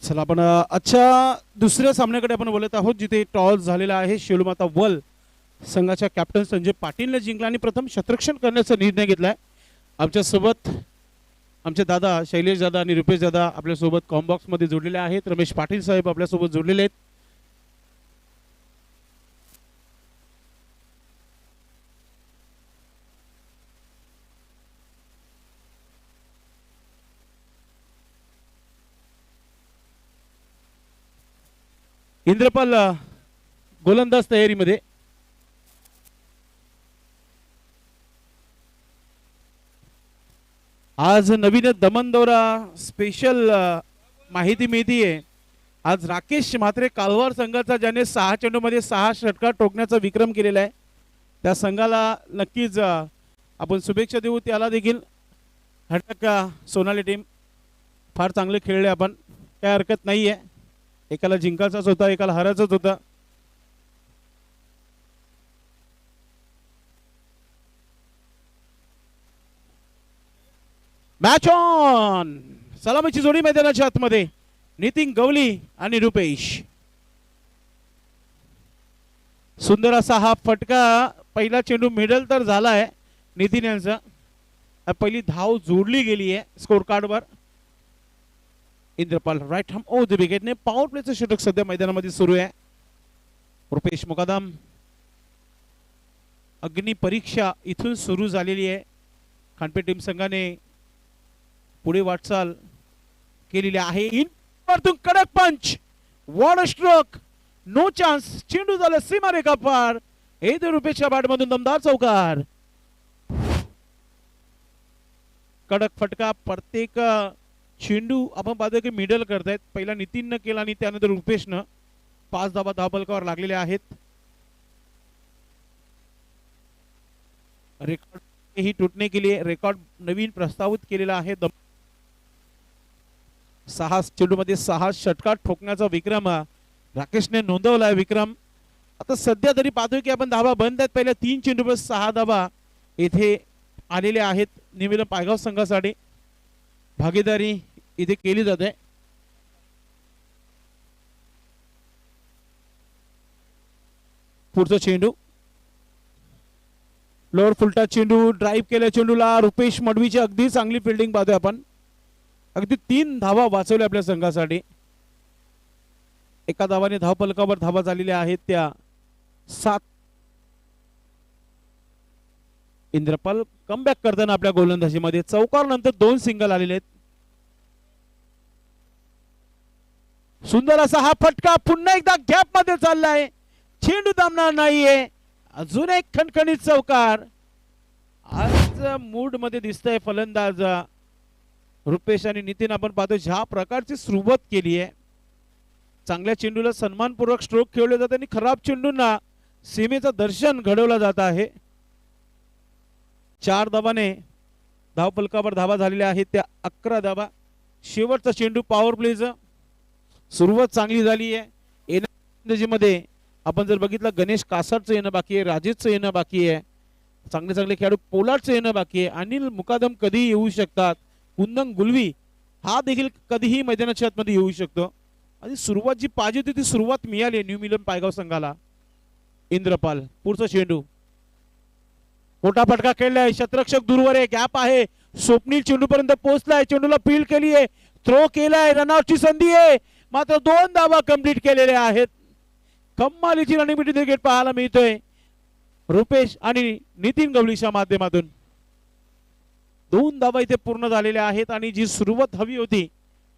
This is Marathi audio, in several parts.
चला आपण आजच्या दुसऱ्या सामन्याकडे आपण बोलत आहोत, जिथे टॉस झालेला आहे. शेलूमाता वल संघाच्या कॅप्टन संजय पाटीलने जिंकला आणि प्रथम शतरक्षण करण्याचा निर्णय घेतलाय. आमच्या सोबत आमचे दादा शैलेश दादा आणि रुपेश दादा आपल्यासोबत कॉम्बॉक्स मध्ये जोडलेले आहेत. रमेश पाटील साहेब आपल्यासोबत जोडलेले आहेत. इंद्रपाल गोलंदाज तयारीमध्ये. आज नवीन दमन दौरा स्पेशल माहिती मिळतीये. आज राकेश म्हात्रे कालवार संघाचा, ज्याने 6 चेंडूमध्ये 6 षटकार ठोकण्याचा विक्रम केलेला आहे, त्या संघाला नक्कीच आपण शुभेच्छा देऊ. त्याला देखील हटक सोनाली टीम फार चांगले खेळले आपण, काय हरकत नाही आहे. एकाला जिंकायचाच होता, एकाला हरायचाच होता. Match on. सलामीची जोडी मैदानाच्या आतमध्ये नितीन गवली आणि रुपेश. सुंदर असा हा फटका. पहिला चेंडू मिडल तर झालाय नितीन यांचा. पहिली धाव जोडली गेली आहे स्कोर कार्डवर. Indrapal right arm over the विकेटने पॉवर प्लेचं षटक सध्या मैदानामध्ये सुरू आहे. रुपेश मुकादम. अग्नि परीक्षा इथून सुरू झालेली आहे. खानपे टीम संघाने पुढे वाटचाल केलेली आहे. इनवरतून कडक पंच, वॉड स्ट्रोक, नो चान्स. चेंडू झाला सीमारेखा पार. हे रुपेशच्या बॅटमधून दमदार चौकार. कडक फटका. प्रत्येक चेंडू आपण पाहतो की मिडल करतायत. पहिला नितीननं केला आणि त्यानंतर रुपेशनं. 5 धावा धावफलकावर लागलेल्या आहेत. रेकॉर्ड ही तुटणे के लिए रेकॉर्ड नवीन प्रस्तावित केलेला आहे. 6 चेंडूमध्ये 6 षटकार ठोकण्याचा विक्रम राकेशने नोंदवलाय. विक्रम आता सध्या तरी पाहतोय की आपण धावा बंद आहेत. पहिल्या 3 चेंडूमध्ये 6 धावा येथे आलेल्या आहेत निवेदन पायगाव संघासाठी. भागीदारी इथे केली जाते. पुढचा चेंडू लोअर फुलटा चेंडू. ड्राईव्ह केल्या चेंडूला रुपेश मडवीची अगदी चांगली फिल्डिंग पाहतोय आपण. अगदी 3 धावा वाचवल्या आपल्या संघासाठी. एका धावाने धावफलकावर धावा झालेल्या आहेत त्या 7. इंद्रपाल कमबॅक करताना आपल्या गोलंदाजीमध्ये चौकार नंतर 2 सिंगल आलेले आहेत. सुंदर असा हा फटका पुन्हा एकदा गॅप मध्ये चाललाय. चेंडू थांबणार नाहीये. अजून एक खणखणीत चौकार. आज मूड मध्ये दिसतंय फलंदाज रुपेश आणि नितीन. आपण पाहतो ज्या प्रकारची सुरुवात केली आहे. चांगल्या चेंडूला सन्मानपूर्वक स्ट्रोक खेळले जाते आणि खराब चेंडूंना सीमेचं दर्शन घडवलं जात आहे. 4 धावाने धावफलकावर धावा झालेल्या आहेत त्या 11 धावा. शेवटचा चेंडू पॉवर प्लेचं. सुरुवात चांगली झाली आहे. मध्ये आपण जर बघितलं गणेश कासारचं येणं बाकी आहे, राजेशचं येणं बाकी आहे, चांगले चांगले खेळाडू पोलार्डचं येणं बाकी आहे. अनिल मुकादम कधीही येऊ शकतात. कुंदन गुलवी हा देखील कधीही मैदानाच्या आतमध्ये येऊ शकतो. आणि सुरुवात जी पाहिजे होती ती सुरुवात मिळाली न्यू मिलन पायगाव संघाला. इंद्रपाल पुढचा चेंडू. मोठा फटका खेळलाय. शतरक्षक दूरवर आहे. गॅप आहे. स्वप्नील चेंडू पर्यंत पोहोचलाय. चेंडूला फील्ड केली आहे. थ्रो केलाय. रनआउटची संधी आहे. मात्र 2 धावा कंप्लीट केलेल्या आहेत. कमालीची रणनीती क्रिकेट पाहायला मिळतोय रुपेश आणि नितीन गवलीच्या माध्यमातून. 2 धावा इथे पूर्ण झालेल्या आहेत आणि जी सुरुवात हवी होती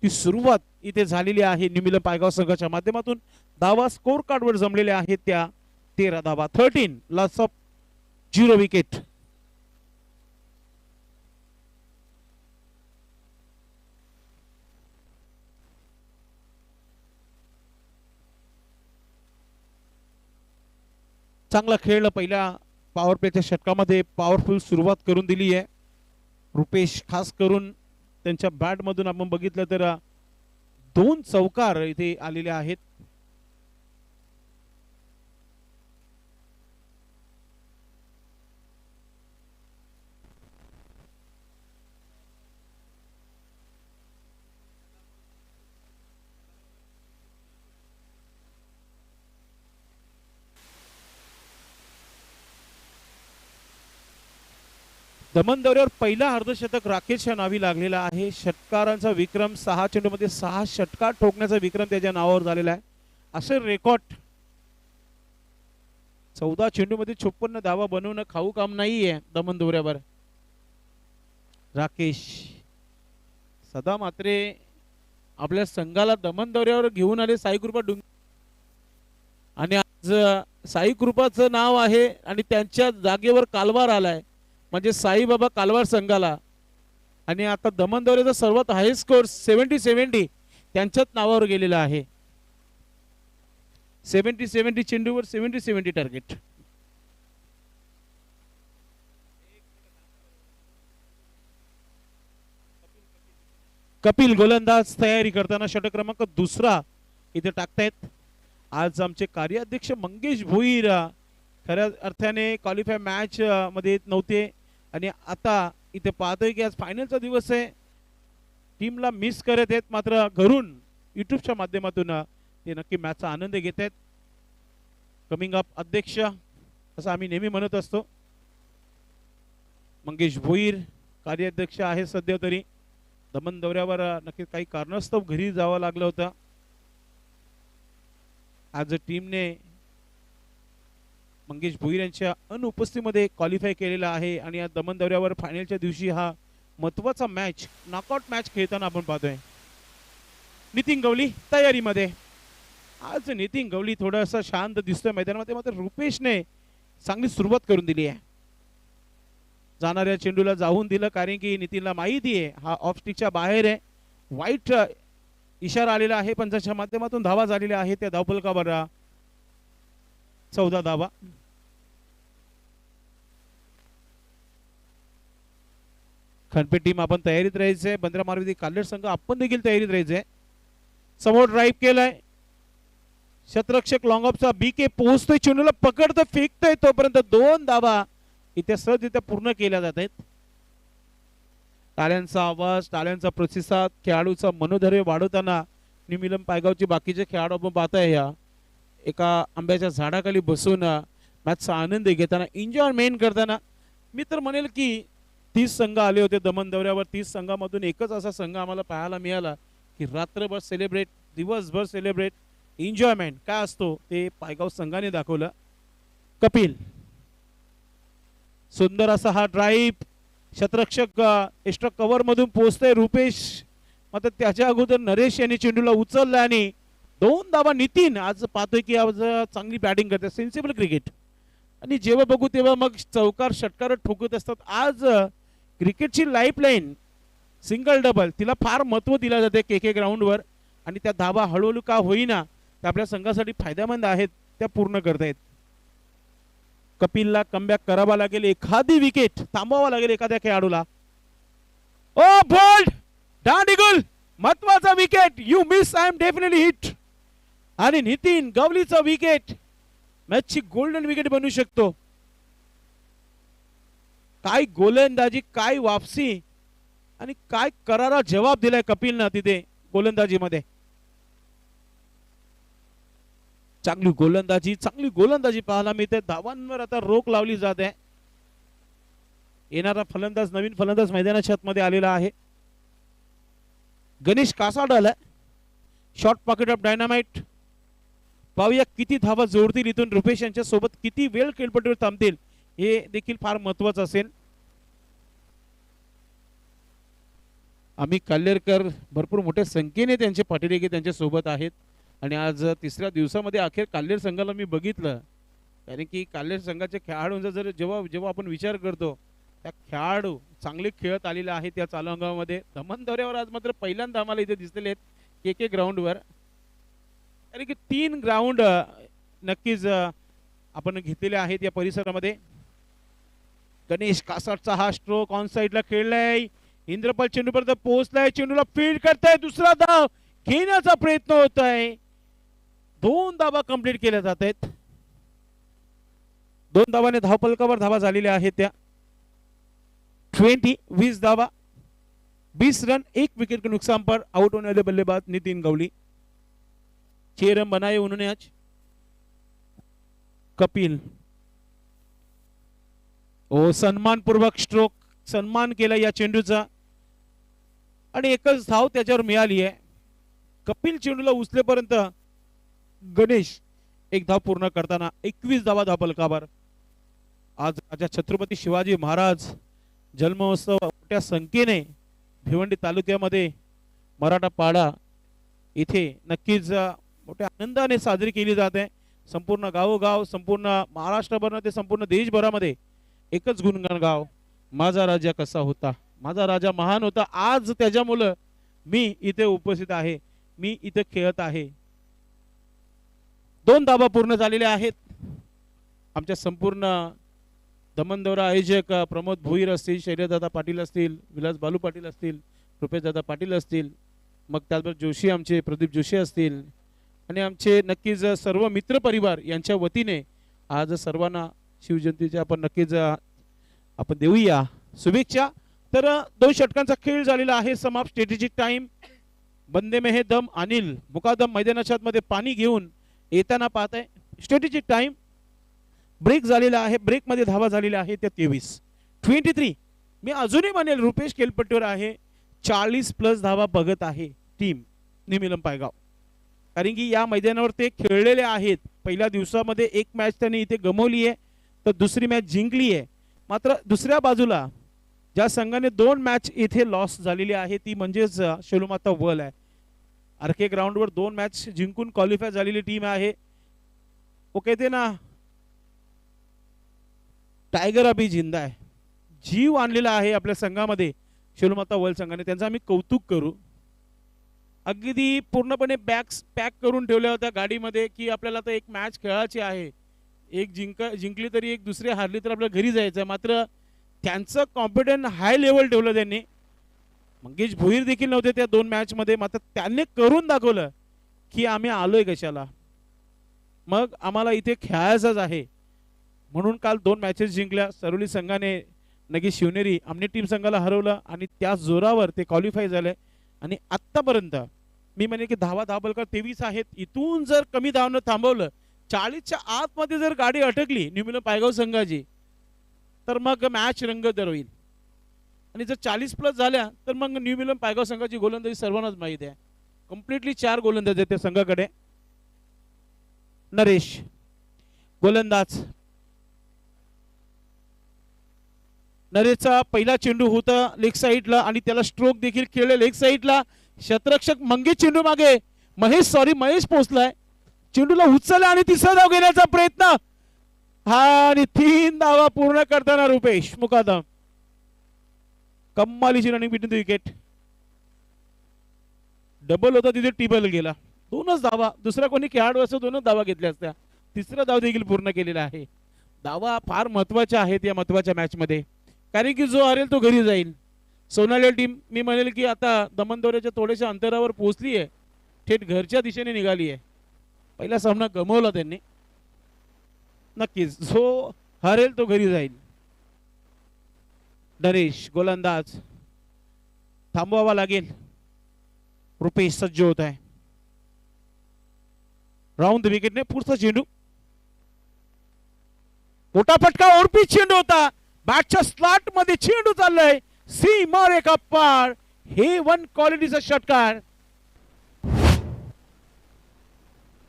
ती सुरुवात इथे झालेली आहे निमिल पायगाव संघाच्या माध्यमातून. धावा स्कोर कार्डवर जमलेल्या आहेत त्या 13 धावा. 13 लॉस ऑफ 0 विकेट. चांगला खेळ पहिल्या पॉवर प्लेच्या षटकामध्ये पॉवरफुल सुरुवात करून दिली आहे रुपेश. खास करून त्यांच्या बॅट मधून आपण बघितलं तर 2 चौकार इथे आलेले आहेत. दमन दौऱ्यावर पहिला अर्धशतक राकेशच्या नावी लागलेला आहे. षटकारांचा विक्रम 6 चेंडूमध्ये 6 षटकार ठोकण्याचा विक्रम त्याच्या नावावर झालेला आहे. असे रेकॉर्ड 14 चेंडूमध्ये 56 धावा बनवणं खाऊ काम नाहीये दमन दौऱ्यावर. राकेश सदा मात्रे आपल्या संघाला दमन दौऱ्यावर घेऊन आले साई कृपा डुंग आणि आज साई कृपाचं नाव आहे आणि त्यांच्या जागेवर कालवार आलाय म्हणजे साईबाबा कालवार संघाला. आणि आता दमन दौऱ्याचा सर्वात हाय स्कोर 70-70 त्यांच्याच नावावर गेलेला आहे. 70-70 चेंडूवर 70-70 टार्गेट. कपिल गोलंदाज तयारी करताना षटक क्रमांक दुसरा इथे टाकतायत. आज आमचे कार्याध्यक्ष मंगेश भोईर खऱ्या अर्थाने क्वालिफाय मॅच मध्ये येत नव्हते आणि आता इथे पाहतोय की आज फायनलचा दिवस आहे. टीमला मिस करत आहेत मात्र घरून युट्यूबच्या माध्यमातून ते नक्की मॅचचा आनंद घेत आहेत. कमिंग अप अध्यक्ष असं आम्ही नेहमी म्हणत असतो. मंगेश भोईर कार्याध्यक्ष आहे सध्या तरी. दमन दौऱ्यावर नक्की काही कारणास्तव घरी जावं लागलं होतं. आज टीमने मंगेश भोईर यांच्या अनुपस्थितीमध्ये क्वालिफाय केलेला आहे आणि या दमन दौऱ्यावर फायनलच्या दिवशी हा महत्त्वाचा मॅच नॉकआउट मॅच खेळताना आपण पाहतोय. नितीन गवली तयारीमध्ये. आज नितीन गवली थोडासा शांत दिसतोय मैदानामध्ये मात्र रुपेशने चांगली सुरुवात करून दिली आहे. जाणाऱ्या चेंडूला जाऊन दिलं कारण की नितीनला माहिती आहे हा ऑफ स्टिकच्या बाहेर आहे. वाईट इशारा आलेला आहे पंचांच्या माध्यमातून. धावा झालेल्या आहे त्या धावफलकावर 14 धावा. खनपे टीम आपण तयारीत राहायचंय. बंद्रा मारुती काल्हेर संघ आपण देखील तयारीत राहायचंय. समोर ड्राईव्ह केलाय शतरक्षक लॉंग ऑफचा बीके पोहोचतोय चेंडूला पकडतोय फेकतोय तोपर्यंत 2 धावा इथे सहजरित्या पूर्ण केल्या जात आहेत. टाळ्यांचा आवाज टाळ्यांचा प्रतिसाद खेळाडूचा मनोधैर्य वाढवताना निमिलम पायगावचे बाकीचे खेळाडू आपण पाहताय या एका आंब्याच्या झाडाखाली बसून मॅचचा आनंद घेताना एन्जॉयमेंट करताना. मी तर म्हणेल की 30 संघ आले होते दमन दौऱ्यावर. 30 संघामधून एकच असा संघ आम्हाला पाहायला मिळाला की रात्रभर सेलिब्रेट दिवसभर सेलिब्रेट एन्जॉयमेंट काय असतो ते पायगाव संघाने दाखवलं. कपिल सुंदर असा हा ड्राईव्ह शतरक्षक एक्स्ट्रा कव्हर मधून पोहोचतोय रुपेश मात्र त्याच्या अगोदर नरेश यांनी चेंडूला उचलला आणि 2 धावा. नितीन आज पाहतोय की आज चांगली बॅटिंग करते. सेन्सिबल क्रिकेट आणि जेव्हा बघू तेव्हा मग चौकार षटकार ठोकत असतात. आज क्रिकेटची लाईफलाईन सिंगल डबल तिला फार महत्त्व दिलं जाते के ग्राउंडवर आणि त्या धावा हळूहळू का होईना त्या आपल्या संघासाठी फायदेमंद आहेत त्या पूर्ण करतायत. कपिलला कमबॅक करावा लागेल. एखादी विकेट थांबवावा लागेल एखाद्या खेळाडूला. ओ बोल्ड डांडिगुल महत्वाचा wicket. You miss I am definitely hit. आणि नितीन गवलीचा विकेट मॅचची गोल्डन विकेट बनू शकतो. काय गोलंदाजी काय वापसी आणि काय करारा जवाब दिलाय कपिलनं तिथे गोलंदाजीमध्ये. चांगली गोलंदाजी पाहायला मिळते. धावांवर आता रोख लावली जात आहे. येणारा फलंदाज नवीन फलंदाज मैदानाच्या आतमध्ये आलेला आहे. गणेश कासाड आलाय. Short pocket of dynamite. पाहूया किती धावा जोडतील इथून. रुपेश यांच्या सोबत किती वेळ खेळपट्टीवर थांबतील हे देखील फार महत्वाचं असेल. आम्ही काल्हेरकर भरपूर मोठ्या संख्येने त्यांचे पाठीरेखे त्यांच्या सोबत आहेत आणि आज तिसऱ्या दिवसामध्ये अखेर काल्हेर संघाला मी बघितलं कारण की काल्हेर संघाच्या खेळाडूंचा जर जेव्हा आपण विचार करतो त्या खेळाडू चांगले खेळत आलेले आहेत त्या चालू हंगामामध्ये. दमन दौऱ्यावर आज मात्र पहिल्यांदा आम्हाला इथे दिसलेले आहेत के ग्राउंडवर. कारण की 3 ग्राउंड नक्कीच आपण घेतलेले आहेत या परिसरामध्ये. गणेश कासाडचा हा स्ट्रोक ऑन साइडला खेळलाय. इंद्रपाल चेंडूपर्यंत पोहोचलाय. चेंडूला फील्ड करताय. दुसरा धाव घेण्याचा प्रयत्न होत आहे. 2 धावा कंप्लीट केल्या जात आहेत. 2 धावाने धावफलकावर धावा झालेल्या आहेत त्या 20 धावा 20 रन 1 विकेट के नुकसान पर आउट होने वाले बल्लेबाज नितिन गवली. 6 रन बनाए उन्होंने आज. कपिल ओ सम्मानपूर्वक स्ट्रोक सन्मान केला या चेंडूचा आणि एकच धाव त्याच्यावर मिळाली आहे. कपिल चेंडूला उचलेपर्यंत गणेश एक धाव पूर्ण करताना 21 धावा धावफलकावर. आज राजा छत्रपती शिवाजी महाराज जन्मोत्सव मोठ्या संख्येने भिवंडी तालुक्यामध्ये मराठा पाडा इथे नक्कीच मोठ्या आनंदाने साजरी केली जाते. संपूर्ण गावोगाव, संपूर्ण महाराष्ट्रभर ते संपूर्ण देशभरामध्ये एकच गुणगान गाव, माझा राजा कसा होता, माझा राजा महान होता. आज त्याच्यामुळे मी इथे उपस्थित आहे, मी इथे खेळत आहे. 2 धावा पूर्ण झालेल्या आहेत. आमच्या संपूर्ण दमनदौरा आयोजक प्रमोद भोईर असतील, शैलेशदादा पाटील असतील, विलास बालू पाटील असतील, रुपेशदादा पाटील असतील, मग त्याचबरोबर जोशी आमचे प्रदीप जोशी असतील आणि आमचे नक्कीच सर्व मित्र परिवार यांच्या वतीने आज सर्वांना शिवजयंतीच्या आपण नक्कीच आपण देऊया शुभेच्छा. तर 2 षटकांचा खेळ झालेला आहे समाप्त. Strategic time. बंदे में है दम. अनिल मुकादम मैदानाच्या मध्ये पाणी घेऊन येताना पाहत आहे. Strategic time. ब्रेक झालेला आहे. ब्रेक मध्ये धावा झालेल्या आहेत त्या 23. मी अजूनही म्हणेल रुपेश केलपट्टीवर आहे. 40+ धावा बघत आहे टीम निमिलम पायगाव, कारण की या मैदानावर ते खेळलेले आहेत. पहिल्या दिवसामध्ये एक मॅच त्यांनी इथे गमावली आहे तर दुसरी मॅच जिंकली आहे. मात्र दुसऱ्या बाजूला ज्या संघाने 2 मॅच इथे लॉस झालेली आहे ती म्हणजेच शेलूमाता वर्ल्ड आहे. आरके ग्राउंडवर 2 मॅच जिंकून क्वालिफाय झालेली टीम आहे. ओके ते ना, टायगर अभी जिंदा आहे, जीव आणलेला आहे आपल्या संघामध्ये शेलूमाता वर्ल्ड संघाने. त्यांचं आम्ही कौतुक करू. अगदी पूर्णपणे बॅग्स पॅक करून ठेवल्या होत्या गाडीमध्ये की आपल्याला तर एक मॅच खेळायची आहे, एक जिंकली तरी एक दुसरी हारली तर आपल्या घरी जायचं. मात्र त्यांचं कॉन्फिडन्स हाय लेवल ठेवलं त्यांनी. मंगेश भोईर देखील नव्हते त्या 2 मॅच मध्ये, मात्र त्यांनी करून दाखवलं की आम्ही आलोय कशाला, मग आम्हाला इथे खेळायचंच आहे. म्हणून काल 2 मॅचेस जिंकल्या. सरोली संघाने नगेश शिवनेरी आमने टीम संघाला हरवलं आणि त्या जोरावर ते क्वालिफाय झाले. आणि आतापर्यंत मी म्हणे की धावफलक 23 आहेत. इथून जर कमी धावनं थांबवलं, 40च्या आतमध्ये जर गाडी अटकली निमिलम पायगाव संघाची, तर मग मॅच रंगतदार होईल. आणि जर 40+ झाल्या तर मग निमिलम पायगाव संघाची गोलंदाजी सर्वांनाच माहिती आहे. कम्प्लिटली 4 गोलंदाज आहेत त्या संघाकडे. नरेश गोलंदाज. नरेशचा पहिला चेंडू होता लेग साइडला आणि त्याला स्ट्रोक देखील खेळले लेग साइडला. क्षेत्ररक्षक मंगेश चेंडू मागे महेश पोहोचलाय. चेंडूला उचलला आणि 3रा धाव घेण्याचा प्रयत्न. हा आणि 3 धावा पूर्ण करताना रुपेश मुकादम. कम्मालीची running between the wicket. Double होता तिथे टिबल गेला. 2च धावा. दुसरा कोणी खेळाडू असं 2च धावा घेतल्या असत्या. 3रा धाव देखील पूर्ण केलेला आहे. धावा फार महत्वाच्या आहेत या महत्वाच्या मॅच मध्ये, कारण की जो हरेल तो घरी जाईल. सोनाली टीम मी म्हणेल की आता दमनदौऱ्याच्या थोड्याशा अंतरावर पोहोचली आहे, थेट घरच्या दिशेने निघाली आहे. पहिला सामना गमावला त्यांनी. नक्कीच जो हरेल तो घरी जाईल. नरेश गोलंदाज. थांबवावा लागेल. रुपेश सज्ज होत आहे. राऊंड द विकेटने पुढचा चेंडू. मोठा फटका ओरपी चेंडू होता. बॅटच्या स्लॉट मध्ये चेंडू चाललाय सीमा रेखा पार. हे 1 क्वालिटीचा षटकार.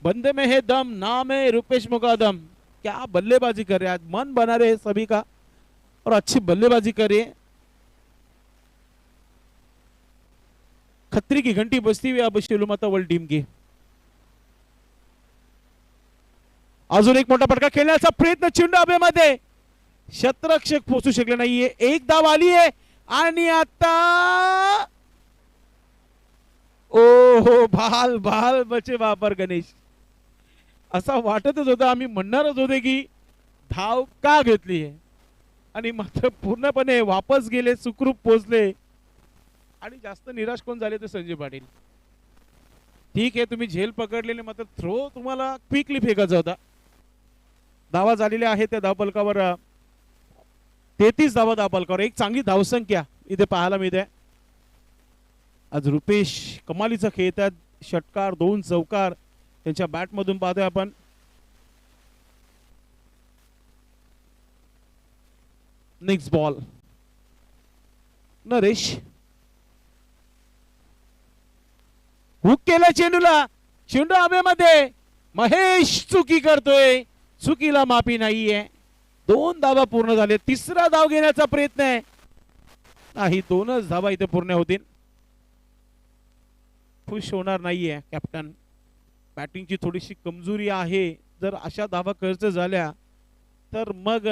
बंदे में है दम. नाम है रुपेश मुकादम. क्या बल्लेबाजी कर रहे हैं आज. मन बना रहे सभी का और अच्छी बल्लेबाजी कर रहे हैं. खतरे की घंटी बजती हुई अब शेलूमाता वर्ल्ड टीम की. अजून एक मोठा फटका खेळण्याचा प्रयत्न. चेंडू हवेमध्ये. क्षेत्ररक्षक पोहोचू शकले नाहीये. 1 धाव आली आहे आणि आता ओ भाल भाल बचे वापर गणेश. असा वाटतच होता, आम्ही म्हणणारच होते की धाव का घेतली आहे आणि मात्र पूर्णपणे वापस गेले, सुखरूप पोहोचले. आणि जास्त निराश कोण झाले तर संजय पाटील. ठीक आहे तुम्ही झेल पकडलेले, मात्र थ्रो तुम्हाला क्विकली फेकायचा होता. धावा झालेल्या आहेत त्या धावफलकावर. 33 धावा धावफलकावर. एक चांगली धावसंख्या इथे पाहायला मिळते. आज रुपेश कमालीचा खेळतात. षटकार 2 चौकार त्यांच्या बॅट मधून पाहतोय आपण. Next ball. नरेश हुक केला चेंडूला, चेंडू हवेमध्ये, महेश चुकी करतोय, चुकीला माफी नाहीये. 2 धावा पूर्ण झाले. तिसरा धाव घेण्याचा प्रयत्न आहे, नाही 2च धावा इथे पूर्ण होतील. खुश होणार नाहीये कॅप्टन. बॅटिंगची थोडीशी कमजोरी आहे. जर अशा धावा खर्च झाल्या तर मग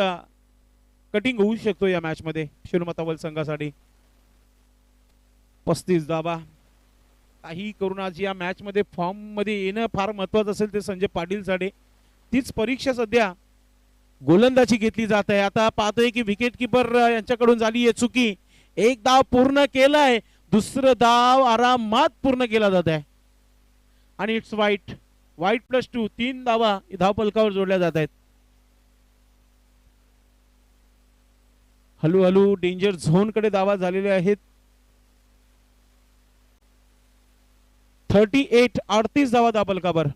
कटिंग होऊ शकतो या मॅच मध्ये शिरोमाता वल संघासाठी. 35 धावा. काही करून आज या मॅच मध्ये फॉर्म मध्ये येणं फार महत्वाचं असेल ते संजय पाटील साठी. तीच परीक्षा सध्या गोलंदाजी घेतली जात आहे. आता पाहतोय की विकेट किपर यांच्याकडून झाली आहे चुकी. एक धाव पूर्ण केलाय, दुसरं धाव आरामात पूर्ण केला जात आहे आणि इट्स वाईट. वाईट +2. 3 धावा धाव फलकावर जोडल्या जात आहेत. हळूहळू डेंजर झोन कडे धावा झालेले आहेत. 38 धावा धाव फलकावर.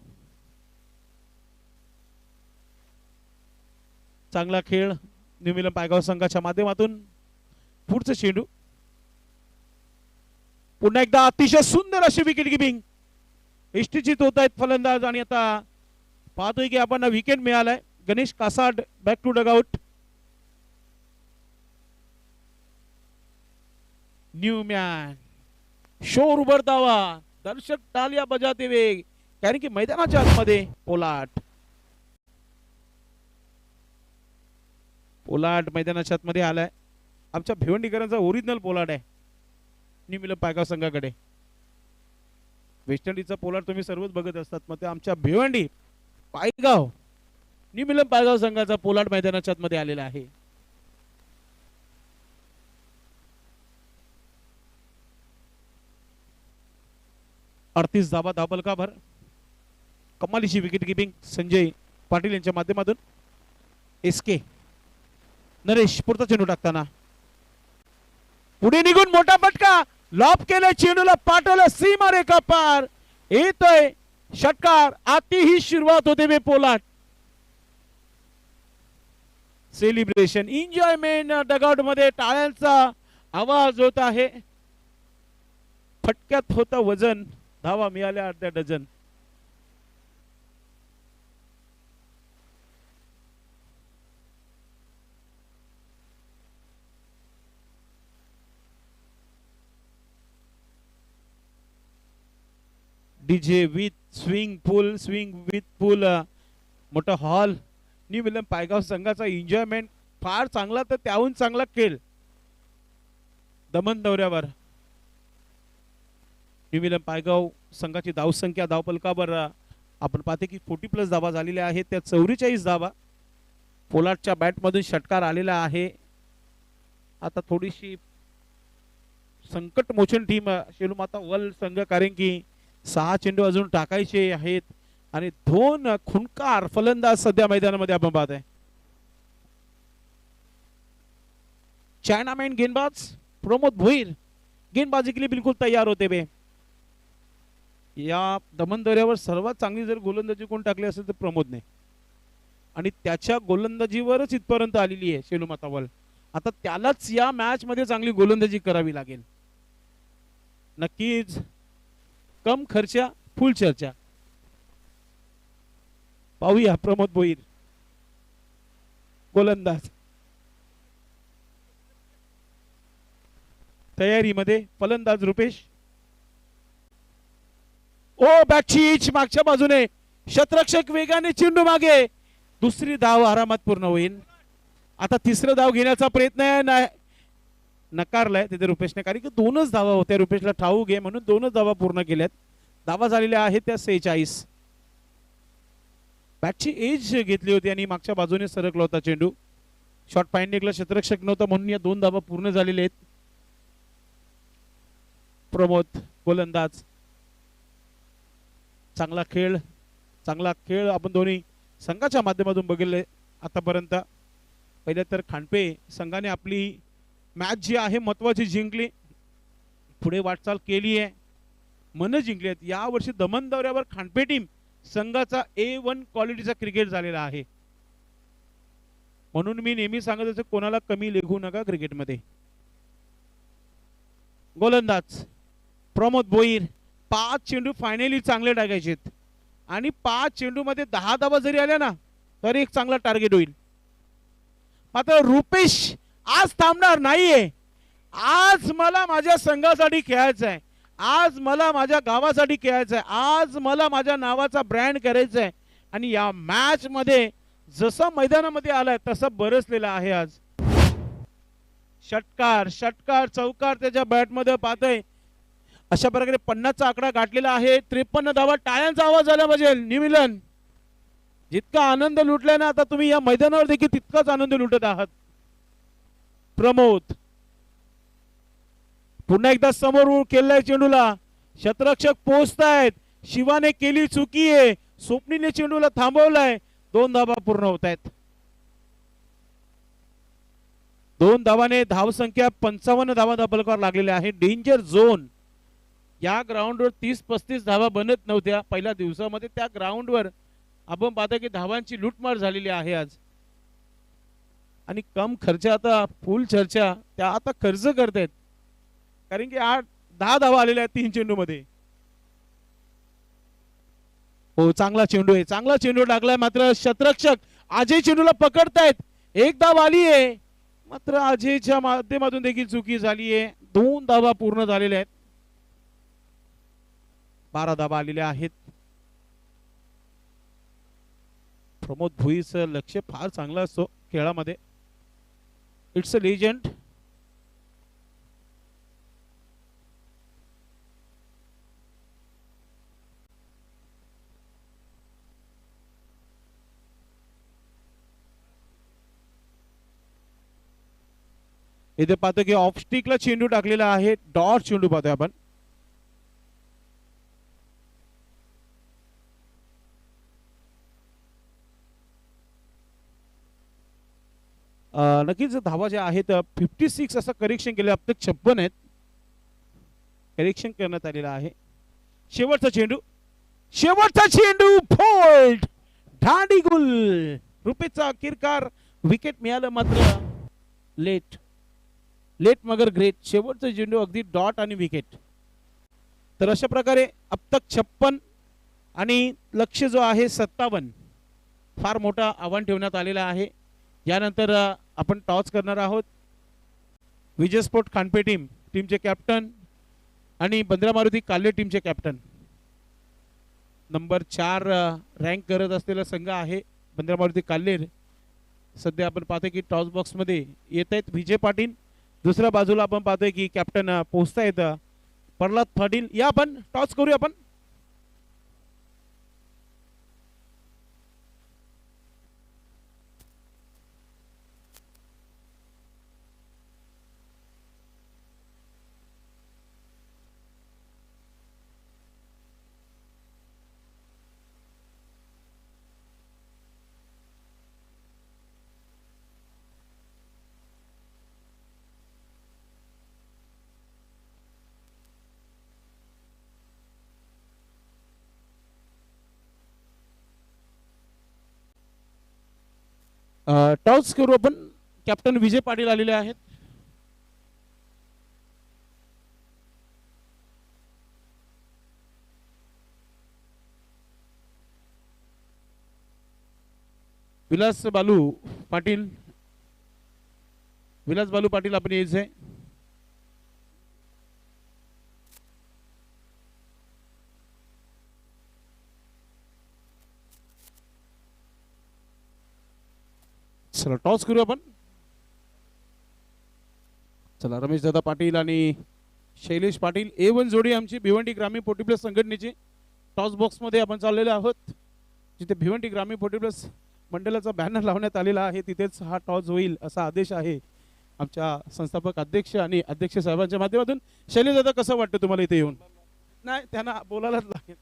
चांगला खेळ न्यू मिलन पायगाव संघाच्या माध्यमातून. पुढचं चेंडू, पुन्हा एकदा अतिशय सुंदर अशी विकेट किपिंग. इष्टिचित होत आहेत फलंदाज आणि आता पाहतोय की आपण विकेट मिळालाय. Ganesh Kasad back to dugout. New man शोर उभरतावा, दर्शक टालिया बजाते हुए, कारण की मैदानाच्या आतमध्ये पोलाट मैदानाच्या आतमध्ये आलाय. आमच्या भिवंडीकरांचा ओरिजिनल पोलाट आहे न्यू मिलन पायगाव संघाकडे. वेस्ट इंडिजचा पोलाट तुम्ही सर्वच बघत असतात, मग ते आमच्या भिवंडी पायगाव न्यू मिलन पायगाव संघाचा पोलाट मैदानाच्या आतमध्ये आलेला आहे. अडतीस धावा धाव फलकावर. कमालीची विकेट किपिंग संजय पाटील यांच्या माध्यमातून. SK नरेश पुढचा चेंडू टाकताना पुढे निघून मोठा फटका. लॉब केलं चेंडूला, पाठवलं सीमा रेखा पार. येतोय षटकार. आती ही सुरुवात होते वे पोलाट. सेलिब्रेशन, एन्जॉयमेंट डगआउट मध्ये टाळ्यांचा आवाज होत आहे. फटक्यात होता वजन. धावा मिळाल्या अर्ध्या dozen. DJ with swing with pull, मोठा हॉल. न्यू मिलन पायगाव संघाचा एन्जॉयमेंट फार चांगला, तर त्याहून चांगला खेळ दमन दौऱ्यावर. न्यू मिलन पायगाव संघाची धावसंख्या धाव फलकावर आपण पाहते की 40+ धावा झालेल्या आहेत. त्या 44 धावा. पोलाटच्या बॅट मधून षटकार आलेला आहे. आता थोडीशी संकट मोचन टीम शेलूमाता वल संघ, कारण की 6 चेंडू अजून टाकायचे आहेत आणि 2 खुनकार फलंदाज सध्या मैदानामध्ये आपण पाहत आहे. चायनामॅन गेंदबाज प्रमोद भोईर गेंदबाजी के लिए बिल्कुल तैयार होते हुए. या दमन दौऱ्यावर सर्वात चांगली जर गोलंदाजी कोण टाकली असेल तर प्रमोदने, आणि त्याच्या गोलंदाजीवरच इथपर्यंत आलेली आहे शेलूमाता वल. आता त्यालाच या मॅच मध्ये चांगली गोलंदाजी करावी लागेल. नक्कीच कम खर्चा फुल चर्चा. पाहूया प्रमोद भोईर गोलंदाज तयारीमध्ये. फलंदाज रुपेश. ओ बॅटची मागच्या बाजूने, शतरक्षक वेगाने चेंडू मागे. दुसरी धाव आरामात पूर्ण होईल. आता तिसरं धाव घेण्याचा प्रयत्न नकारलाय तिथे रुपेशने, कारण की 2च धावा होत्या. रुपेशला ठाऊक आहे म्हणून 2च धावा पूर्ण केल्यात. धावा झालेल्या आहेत त्या 46. बॅटची एज घेतली होती आणि मागच्या बाजूने सरकला होता चेंडू. शॉट पाईन निघला, शतरक्षक नव्हता म्हणून या 2 धावा पूर्ण झालेल्या आहेत. प्रमोद गोलंदाज. चांगला खेळ आपण दोन्ही संघाच्या माध्यमातून बघितले आतापर्यंत. पहिले तर खांडपे संघाने आपली मॅच जी आहे महत्वाची जिंकली, पुढे वाटचाल केली आहे, मन जिंकली आहेत. या वर्षी दमन दौऱ्यावर खांडपे टीम संघाचा A1 क्वालिटीचा क्रिकेट झालेला आहे. म्हणून मी नेहमी सांगत असतो कोणाला कमी लेखू नका क्रिकेटमध्ये. गोलंदाज प्रमोद भोईर. 5 चेंडू फायनली चांगले टाकायचे आणि 5 चेंडू मध्ये 10 धावा जरी आल्या ना तरी एक चांगला टार्गेट होईल. मात्र रुपेश आज थांबणार नाहीये. आज मला माझ्या संघासाठी खेळायचं आहे, आज मला माझ्या गावासाठी खेळायचं आहे, आज मला माझ्या नावाचा ब्रँड करायचा आहे आणि या मॅच मध्ये जसा मैदानामध्ये आलाय तसा बरसलेला आहे. आज षटकार षटकार चौकार त्याच्या बॅट मध्ये पाहतोय. अशा प्रकारे 50चा आकडा गाठलेला आहे. 53 धावा. टाळ्यांचा आवाज आला पाहिजे. निमिलन जितका आनंद लुटलाय ना आता तुम्ही या मैदानावर देखील तितकाच आनंद लुटत आहात. प्रमोद पुन्हा एकदा समोर केलाय चेंडूला. शतरक्षक पोहोचतायत. शिवाने केली चुकी आहे. स्वप्नीने चेंडूला थांबवलाय. 2 धावा पूर्ण होत आहेत. 2 धावाने धावसंख्या 55 धावा धाबलकावर लागलेल्या आहे. Danger zone. या ग्राउंडवर 30-35 धावा बनत नव्हत्या पहिल्या दिवसामध्ये. त्या ग्राउंडवर आपण पाहता की धावांची लूटमार झालेली आहे आज. आणि कम खर्च आता फुल चर्चा त्या आता खर्च करतायत कारण की 8-10 धावा आलेल्या आहेत 3 चेंडू मध्ये. हो चांगला चेंडू आहे. चांगला चेंडू टाकलाय. मात्र शतरक्षक अजय चेंडूला पकडतायत. 1 धाव आली आहे मात्र अजयच्या माध्यमातून देखील चुकी झाली आहे. 2 धावा पूर्ण झालेल्या आहेत. 12 धावा आलेल्या आहेत. प्रमोद भुईचं लक्ष फार चांगलं असतो खेळामध्ये. It's a legend. इथे पाहतो की ऑफ स्टिकला चेंडू टाकलेला आहे. डॉट चेंडू पाहतोय आपण. नक्कीच धावा ज्या आहेत 56 असं करेक्शन केलं. अब तक 56 आहेत. करेक्शन करण्यात आलेलं आहे. शेवटचा चेंडू. शेवटचा चेंडू फोल्ड. ढांडी गुल. रुपेशचा किरकार विकेट मिळालं मात्र लेट मगर ग्रेट. शेवटचा चेंडू अगदी डॉट आणि विकेट. तर अशा प्रकारे अब तक 56 आणि लक्ष जो आहे 57. फार मोठा आव्हान ठेवण्यात आलेला आहे. यानंतर आपण टॉस करणार आहोत. विजय स्पोर्ट खानपे टीमचे कॅप्टन आणि बंद्रा मारुती काल्ले टीमचे कॅप्टन. नंबर 4 रँक करत असलेला संघ आहे बंद्रा मारुती काल्ले. सध्या आपण पाहतोय की टॉस बॉक्स मध्ये येत आहेत विजय पाटील. दुसऱ्या बाजूला आपण पाहतोय की कॅप्टन पोहोचतायत प्रल्हाद पाटील. या आपण टॉस करूया आपण. टॉस करू आपण. कॅप्टन विजय पाटील आलेले आहेत. विलास बालू पाटील आपण यायचं आहे. चला टॉस करू आपण. चला रमेश दादा पाटील आणि शैलेश पाटील A1 जोडी आमची भिवंडी ग्रामीण 40+ संघटनेची. टॉस बॉक्स मध्ये आपण चाललेलो आहोत. जिथे भिवंडी ग्रामीण 40+ मंडळाचा बॅनर लावण्यात आलेला आहे तिथेच हा टॉस होईल असा आदेश आहे आमच्या संस्थापक अध्यक्ष आणि अध्यक्ष साहेबांच्या माध्यमातून. शैलेश दादा कसं वाटतं तुम्हाला इथे येऊन? नाही त्यांना बोलायलाच लागेल.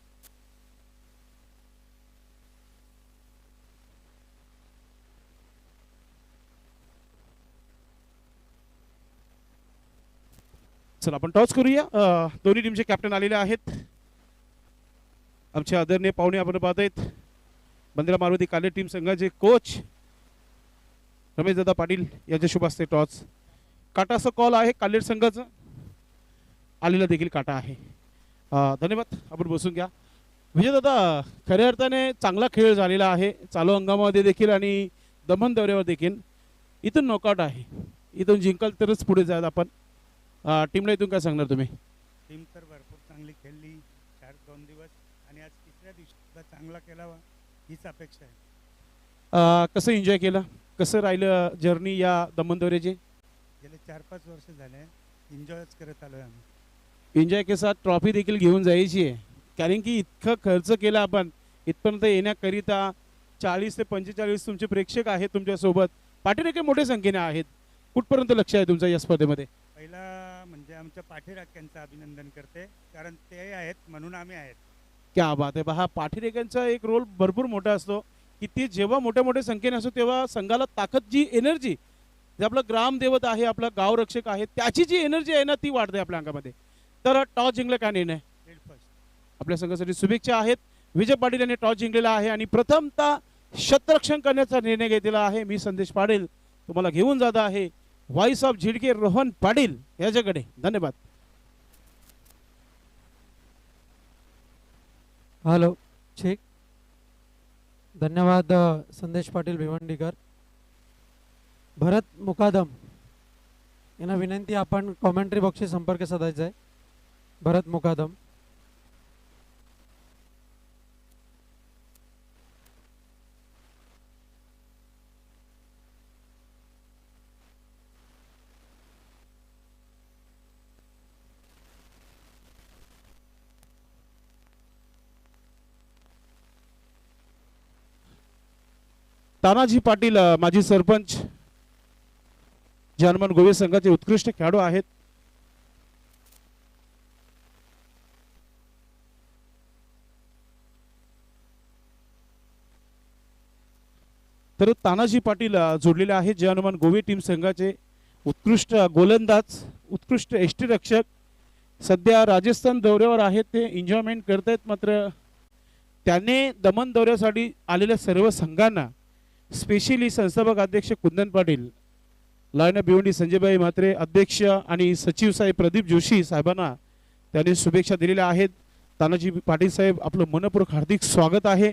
चला आपण टॉस करूया. दोन्ही टीमचे कॅप्टन आलेले आहेत. आमचे आदरणीय पाहुणे आपण पाहत आहेत बंद्रा मारुती काल्ले टीम संघाचे कोच रमेशदादा पाटील यांच्या शुभ हस्ते टॉस. काटाचा कॉल आहे काल्ले संघाचा. आलेला देखील काटा आहे. धन्यवाद. आपण बसून घ्या. विजय दादा, खऱ्या अर्थाने चांगला खेळ झालेला आहे चालू हंगामामध्ये देखील आणि दमण दौऱ्यावर देखील. इथून नॉकआउट आहे, इथून जिंकाल तरच पुढे जायला आपण. टीमला इथून काय सांगणार तुम्ही? टीम तर भरपूर चांगली खेळली 2 दिवस आणि आज तिसऱ्या दिवशी सुद्धा चांगला केला हीच अपेक्षा आहे. कसं एन्जॉय केलं, कसं राहिलं जर्नी या दमण दौऱ्याची? गेले 4-5 वर्ष झाले एन्जॉयच करत आलो आहे आम्ही. एन्जॉय के साथ ट्रॉफी देखील घेऊन जायची आहे, कारण की इतकं खर्च केला आपण इथपर्यंत येण्याकरिता. 40 ते 45 तुमचे प्रेक्षक आहेत तुमच्यासोबत, पाठीरेखे मोठ्या संख्येने आहेत. कुठपर्यंत लक्ष आहे तुमचं या स्पर्धेमध्ये? पहिला म्हणजे आमच्या पाठीराख्यांचं अभिनंदन करते, कारण ते आहेत म्हणून आम्ही आहेत. क्या बात आहे. पहा, पाठीरेख्यांचा एक रोल भरपूर मोठा असतो की ते जेव्हा मोठ्या मोठ्या संख्येने असतो तेव्हा संघाला ताकद, जी एनर्जी, जे आपलं ग्रामदेवत आहे, आपला गाव रक्षक आहे, त्याची जी एनर्जी आहे ना ती वाढते आपल्या अंगामध्ये. तर टॉस जिंकलं काय निर्णय? Head first. आपल्या संघासाठी शुभेच्छा आहेत. विजय पाटील यांनी टॉस जिंकलेला आहे आणि प्रथमतः शतरक्षण करण्याचा निर्णय घेतलेला आहे. मी संदेश पाटील तुम्हाला घेऊन जात आहे व्हॉइस ऑफ झिडके रोहन पाटील याच्याकडे. धन्यवाद. हॅलो, ठीक, धन्यवाद संदेश पाटील भिवंडीकर. भरत मुकादम यांना विनंती, आपण कॉमेंट्री बॉक्सशी संपर्क साधायचा आहे. भरत मुकादम. तानाजी पाटील माजी सरपंच, जे हनुमान गोवे संघाचे उत्कृष्ट खेळाडू आहेत. तर तानाजी पाटील जोडलेले आहेत, जे हनुमान गोवे टीम संघाचे उत्कृष्ट गोलंदाज, उत्कृष्ट यष्टीरक्षक. सध्या राजस्थान दौऱ्यावर आहेत, ते एन्जॉयमेंट करतायत. मात्र त्याने दमण दौऱ्यासाठी आलेल्या सर्व संघांना, स्पेशली संस्थापक अध्यक्ष कुंदन पाटील, लायना भिवंडी संजयभाई म्हात्रे अध्यक्ष आणि सचिव साहेब प्रदीप जोशी साहेबांना त्यांनी शुभेच्छा दिलेल्या आहेत. तानाजी पाटील साहेब, आपलं मनपूर्वक हार्दिक स्वागत आहे.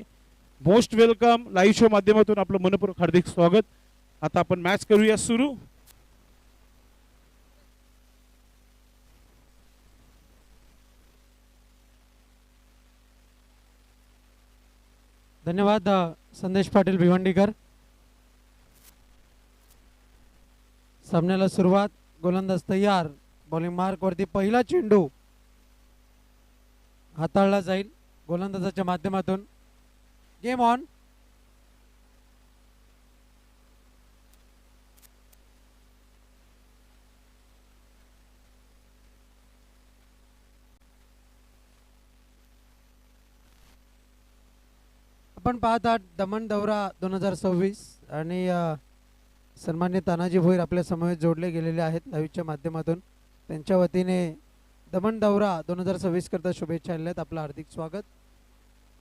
Most welcome. लाईव्ह शो माध्यमातून आपलं मनपूर्वक हार्दिक स्वागत. आता आपण मॅच करूया सुरू. धन्यवाद संदेश पाटील भिवंडीकर. सामन्याला सुरुवात. गोलंदाज तयार. बॉलिंग मार्क वरती पहिला चेंडू हाताळला जाईल गोलंदाजाच्या माध्यमातून. Game on. आपण पाहत आहात दमण दौरा 2026 आणि सन्मान्य तानाजी भोईर आपल्या समवेत जोडले गेलेले आहेत लाईव्हच्या माध्यमातून. त्यांच्या वतीने दमण दौरा 2026 करता शुभेच्छा आहेत. आपलं हार्दिक स्वागत.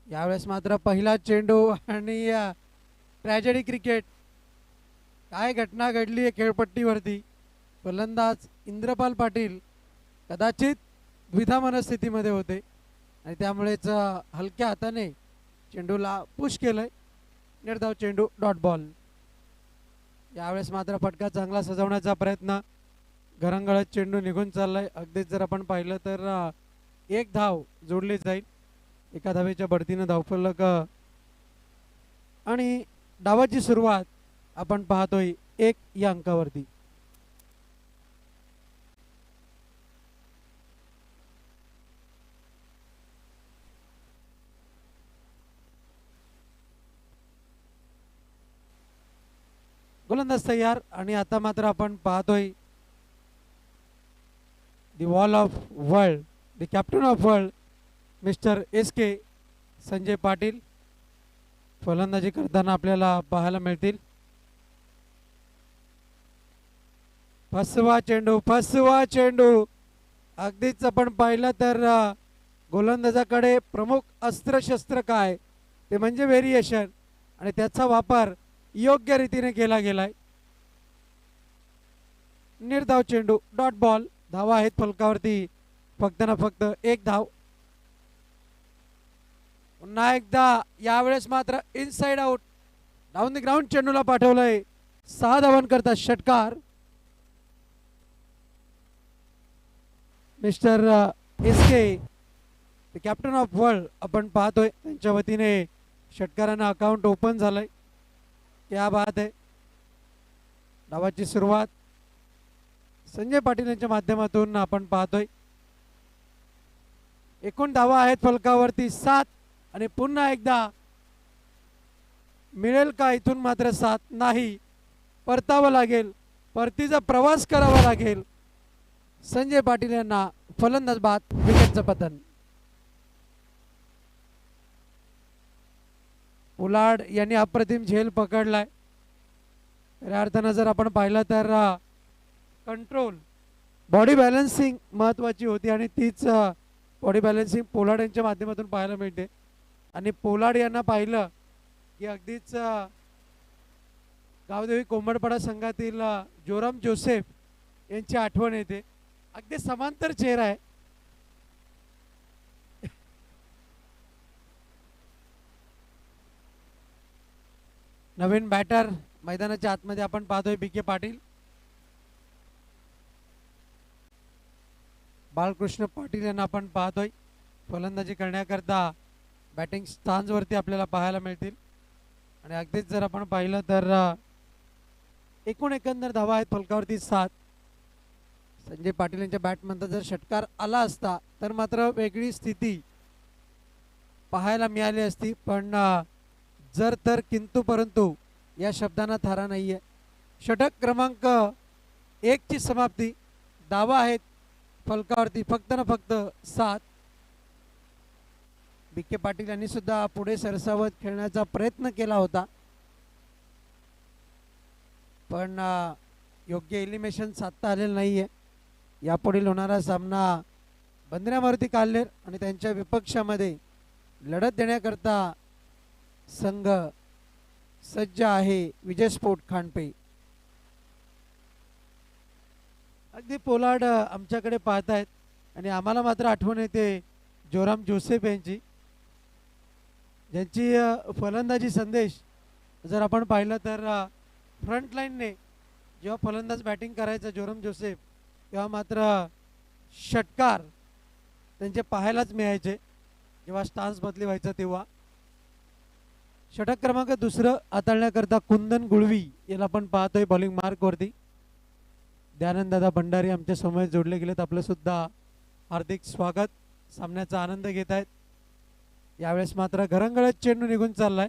यावेळेस मात्र पहिला चेंडू आणि ट्रॅजेडी क्रिकेट. काय घटना घडली आहे खेळपट्टीवरती. फलंदाज इंद्रपाल पाटील कदाचित द्विधा मनस्थितीमध्ये होते आणि त्यामुळेच हलक्या हाताने चेंडूला पुश केलंय. निर्धाव चेंडू, डॉट बॉल. यावेळेस मात्र फटका चांगला सजवण्याचा प्रयत्न. घरंगळत चेंडू निघून चाललाय. अगदीच जर आपण पाहिलं तर एक धाव जोडली जाईल. एका धावेच्या बढतीनं धावफलक आणि डावाची सुरुवात आपण पाहतोय 1 या अंकावरती. गोलंदाज तयार आणि आता मात्र आपण पाहतोय the wall of world, the captain of world mister SK Sanjay Patil फलंदाजी करताना आपल्याला पाहायला मिळतील. फसवा चेंडू अगदीच आपण पाहिलं तर गोलंदाजाकडे प्रमुख अस्त्रशस्त्र काय ते म्हणजे व्हेरिएशन आणि त्याचा वापर योग्य रीतीने केला गेलाय. निर्धाव चेंडू, डॉट बॉल. धावा आहेत फलकावरती फक्त ना फक्त एक धाव. पुन्हा एकदा यावेळेस मात्र inside out, down the ground चेंडूला पाठवलंय. 6 धावन करतात षटकार. Mister SK the captain of world आपण पाहतोय, त्यांच्या वतीने षटकारांना अकाउंट ओपन झालंय. क्या बात आहे. डावाची सुरुवात संजय पाटील यांच्या माध्यमातून आपण पाहतोय. एकूण धावा आहेत फलकावरती 7 आणि पुन्हा एकदा मिळेल का इथून मात्र 7 नाही, परतावं लागेल, परतीचा प्रवास करावा लागेल. संजय पाटील यांना फलंदाज बाद, विकेटचं पतन. पोलार्ड यांनी अप्रतिम झेल पकडलाय. खऱ्या अर्थानं जर आपण पाहिलं तर कंट्रोल, बॉडी बॅलन्सिंग महत्त्वाची होती आणि तीच बॉडी बॅलन्सिंग पोलार्ड यांच्या माध्यमातून पाहायला मिळते. आणि पोलार्ड यांना पाहिलं की अगदीच गावदेवी कोंबडपाडा संघातील जोराम जोसेफ यांची आठवण येते. अगदी समांतर चेहरा आहे. नवीन बॅटर मैदानाच्या आतमध्ये आपण पाहतोय बीके पाटील. बाळकृष्ण पाटील यांना आपण पाहतोय फलंदाजी करण्याकरता बॅटिंग स्टान्सवरती आपल्याला पाहायला मिळतील. आणि अगदीच जर आपण पाहिलं तर एकूण एकंदर धावा आहेत फलकावरती 7. संजय पाटील यांच्या बॅटमधून जर षटकार आला असता तर मात्र वेगळी स्थिती पाहायला मिळाली असती. पण जर तर किंतु परंतु या शब्दांना थारा नाहीये. षटक क्रमांक 1 ची समाप्ती. धावा आहेत फलकावरती फक्त ना फक्त 7. बीके पाटील यांनी सुद्धा पुढे सरसावत खेळण्याचा प्रयत्न केला होता, पण योग्य एलिमिनेशन साधता आलेलं नाहीये. यापुढील होणारा सामना बंद्र्या मारुती काल्हेर आणि त्यांच्या विपक्षामध्ये लढत देण्याकरता संघ सज्ज आहे. विजय स्पोर्ट खांडपे. अगदी पोलार्ड आमच्याकडे पाहतायत आणि आम्हाला मात्र आठवण येते जोराम जोसेफ यांची, ज्यांची फलंदाजी संदेश जर आपण पाहिलं तर फ्रंट लाईनने जेव्हा फलंदाज बॅटिंग करायचा जोराम जोसेफ, तेव्हा मात्र षटकार त्यांचे पाहायलाच मिळायचे जेव्हा स्टान्स बदली व्हायचा तेव्हा. षटक क्रमांक 2 हाताळण्याकरता कुंदन गुळवी याला आपण पाहतोय बॉलिंग मार्कवरती. दयानंददादा भंडारी आमच्या समोर जोडले गेलेत, आपलं सुद्धा हार्दिक स्वागत. सामन्याचा आनंद घेत आहेत. यावेळेस मात्र घरंगळत चेंडू निघून चाललाय.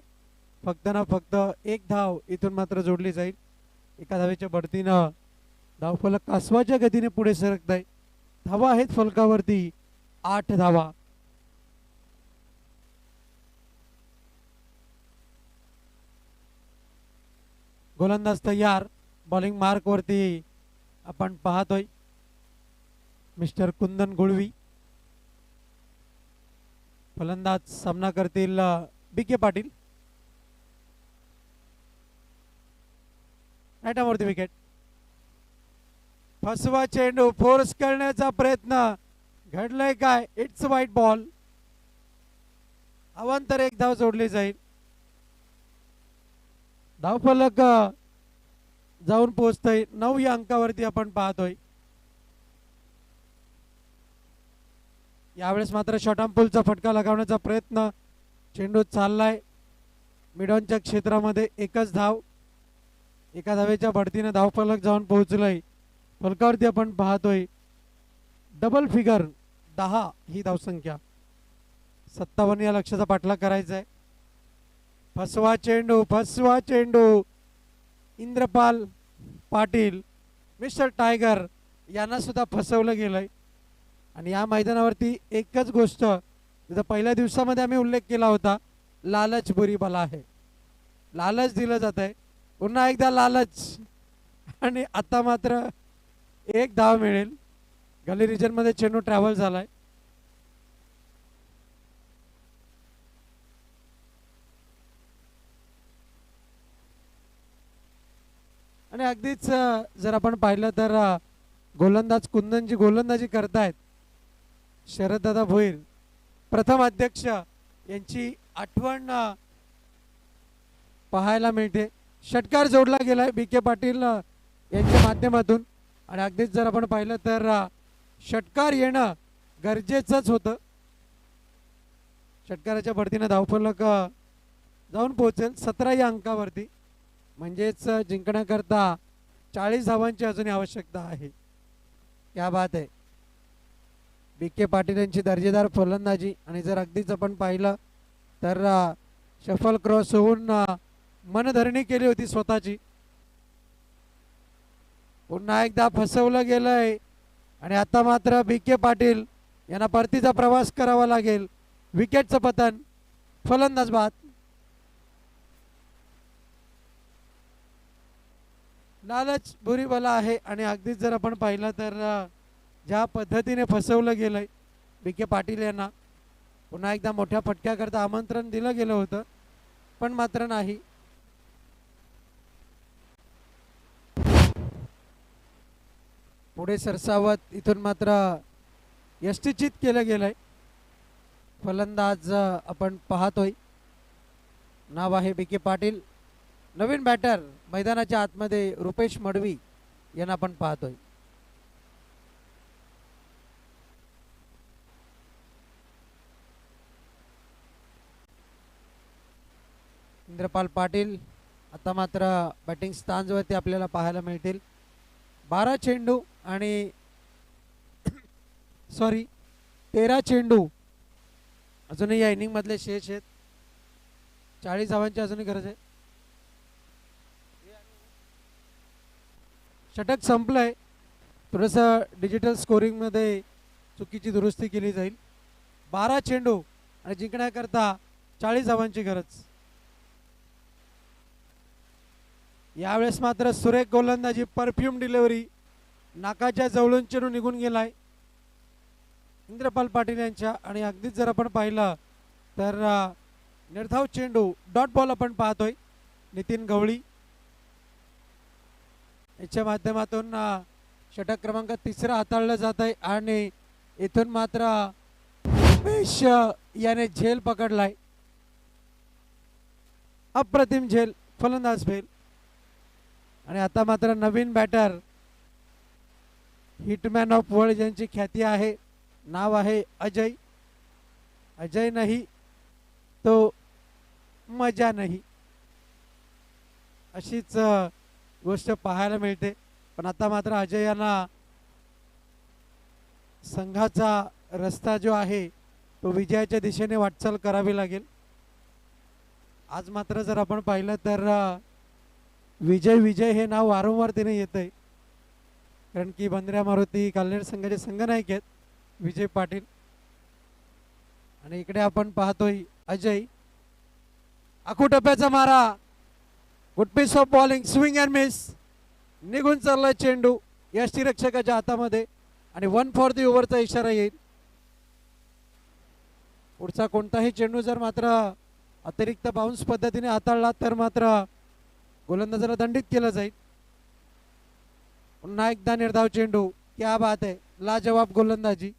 फक्त ना फक्त 1 धाव इथून मात्र जोडली जाईल. एका धावेच्या बढतीनं धावफलक कासवाच्या गतीने पुढे सरकत आहे. धावा आहेत फलकावरती 8 धावा. गोलंदाज तयार. बॉलिंग मार्कवरती आपण पाहतोय मिस्टर कुंदन गुळवी. फलंदाज सामना करतील बीके पाटील. नाईटावरती विकेट. फसवा चेंडू, फोर्स करण्याचा प्रयत्न घडलाय काय? It's white ball. अवांतर 1 धाव जोडली जाईल. धावफलक जाऊन पोहोचतोय 9 या अंकावरती आपण पाहतोय. यावेळेस मात्र शॉर्टआर्म फटका लगावण्याचा प्रयत्न. चेंडू चाललाय मिडॉनच्या क्षेत्रामध्ये. 1च धाव. एका धावेच्या बढतीने धावफलक जाऊन पोहोचलंय. फलकावरती आपण पाहतोय डबल फिगर 10 ही धावसंख्या. 57 या लक्ष्याचा पाठलाग करायचा आहे. फसवा चेंडू, फसवा चेंडू. इंद्रपाल पाटील मिस्टर टायगर यांना सुद्धा फसवलं गेलंय. आणि या मैदानावरती एकच गोष्ट जसं पहिल्या दिवसामध्ये आम्ही उल्लेख केला होता, लालच बुरी बला आहे. लालच दिलं जात आहे. पुन्हा एकदा लालच. आणि आता मात्र 1 धाव मिळेल. गली रिजन मध्ये चेंडू ट्रॅव्हल झालाय. आणि अगदीच जर आपण पाहिलं तर गोलंदाज कुंदनजी गोलंदाजी करतायत शरददादा भोईर प्रथम अध्यक्ष यांची आठवण पाहायला मिळते. षटकार जोडला गेलाय बी के पाटील यांच्या माध्यमातून आणि अगदीच जर आपण पाहिलं तर षटकार येणं गरजेचंच होतं. षटकाराच्या बढतीनं धावफलक जाऊन पोहोचेल 17 या अंकावरती, म्हणजेच जिंकण्याकरता 40 धावांची अजूनही आवश्यकता आहे. क्या बात आहे. बी के पाटील यांची दर्जेदार फलंदाजी आणि जर अगदीच आपण पाहिलं तर शफल क्रॉस होऊन मनधरणी केली होती स्वतःची. पुन्हा एकदा फसवलं गेलंय आणि आता मात्र बी के पाटील यांना परतीचा प्रवास करावा लागेल. विकेटचं पतन, फलंदाज बाद. लालच बुरी बला आहे आणि अगदीच जर आपण पाहिलं तर ज्या पद्धतीने फसवलं गेलंय बी के पाटील यांना, पुन्हा एकदा मोठ्या फटक्याकरता आमंत्रण दिलं गेलं होतं पण मात्र नाही. पुढे सरसावत इथून मात्र यष्टीचित केलं गेलंय. फलंदाज आपण पाहतोय, नाव आहे बी के पाटील. नवीन बॅटर मैदानाच्या आतमध्ये रुपेश मडवी यांना आपण पाहतोय. इंद्रपाल पाटील आता मात्र बॅटिंग स्टांजवरती आपल्याला पाहायला मिळतील. 12 चेंडू आणि 13 चेंडू अजूनही या इनिंग मधले शेष आहेत. 40 धावांची अजूनही गरज आहे. षटक संपलंय. थोडंसं डिजिटल स्कोरिंग मध्ये चुकीची दुरुस्ती केली जाईल. 12 चेंडू आणि जिंकण्याकरता 40 धावांची गरज. यावेळेस मात्र सुरेख गोलंदाजी, परफ्यूम डिलिव्हरी, नाकाच्या जवळून चेंडू निघून गेलाय इंद्रपाल पाटील यांच्या. आणि अगदीच जर आपण पाहिलं तर निर्धाव चेंडू, डॉट बॉल आपण पाहतोय. नितीन गवळी याच्या माध्यमातून षटक क्रमांक 3 हाताळलं जात आहे आणि इथून मात्र उमेश याने झेल पकडलाय. अप्रतिम झेल, फलंदाज फेल. आणि आता मात्र नवीन बॅटर, हिटमॅन ऑफ वर्ल्ड ज्यांची ख्याती आहे, नाव आहे अजय. अजय नाही तो मजा नाही, अशीच गोष्ट पाहायला मिळते. पण आता मात्र अजय यांना संघाचा रस्ता जो आहे तो विजयाच्या दिशेने वाटचाल करावी लागेल. आज मात्र जर आपण पाहिलं तर विजय विजय हे नाव वारंवार तिने येत आहे, कारण की बंद्र्या मारुती कल्याण संघाचे संघनायक आहेत विजय पाटील. आणि इकडे आपण पाहतोय अजय, आखूटप्प्याचा मारा, good piece of bowling, swing and miss, निघून चाललाय चेंडू यष्टीरक्षकाच्या हातामध्ये आणि 1 फॉर दी ओव्हरचा इशारा येईल. पुढचा कोणताही चेंडू जर मात्र अतिरिक्त बाउन्स पद्धतीने हाताळला तर मात्र गोलंदाजाला दंडित केलं जाईल. पुन्हा एकदा निर्धाव चेंडू, क्या बात आहे, लाजवाब गोलंदाजी.